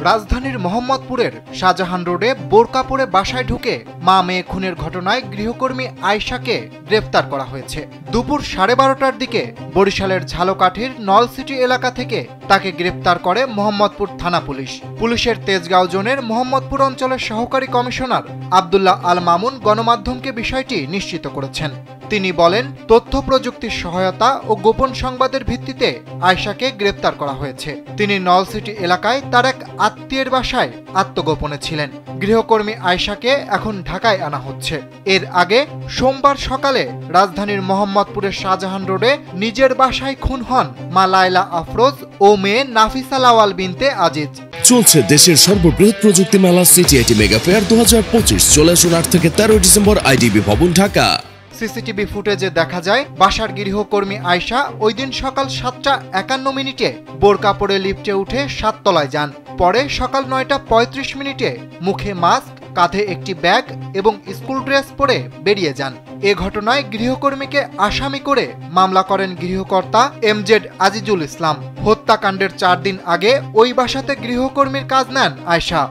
রাজধানীর মোহাম্মদপুরের শাহজাহান রোডে বোরকা পরে বাসায় ঢুকে মা মেয়ে খুনের ঘটনায় গৃহকর্মী আয়েশাকে গ্রেফতার করা হয়েছে। দুপুর 12:30টার দিকে বরিশালের ঝালকাঠির নলসিটি এলাকা থেকে তাকে গ্রেফতার করে মোহাম্মদপুর থানা পুলিশ। পুলিশের তেজগাঁও জোনের মোহাম্মদপুর অঞ্চলের সহকারী কমিশনার আব্দুল্লাহ আল মামুন গণমাধ্যমকে বিষয়টি নিশ্চিত করেছেন। তিনি বলেন, তথ্য প্রযুক্তির সহায়তা ও গোপন সংবাদের ভিত্তিতে আয়েশাকে গ্রেফতার করা হয়েছে। তিনি নলসিটি এলাকায় তার এক আত্মীয়ের বাসায় আত্মগোপনে ছিলেন। গৃহকর্মী আয়েশাকে এখন ঢাকায় আনা হচ্ছে। এর আগে সোমবার সকালে রাজধানীর মোহাম্মদপুরের শাহজাহান রোডে নিজের বাসায় খুন হন মা লায়লা আফরোজ ও মেয়ে নাফিসা লাওয়াল বিনতে আজিজ। চলছে দেশের সর্ববৃহৎ প্রযুক্তি মেলা সিটিআইটি মেগা ফেয়ার 2025। চলে আসুন 8 থেকে 13 ডিসেম্বর আইডিবি ভবন, ঢাকা। সিসিটিভি ফুটেজে দেখা যায় বাসার গৃহকর্মী আয়েশা ওই দিন সকাল 7:51 বোরকা পরে লিফটে উঠে 7 তলায় যান। পরে সকাল 9:35 মুখে মাস্ক, কাঁধে একটি ব্যাগ এবং স্কুল ড্রেস পরে বেরিয়ে যান। এ ঘটনায় গৃহকর্মীকে আসামি করে মামলা করেন গৃহকর্তা এমজেড আজিজুল ইসলাম। হত্যাকাণ্ডের 4 দিন আগে ওই বাসাতে গৃহকর্মীর কাজ নেন আয়েশা।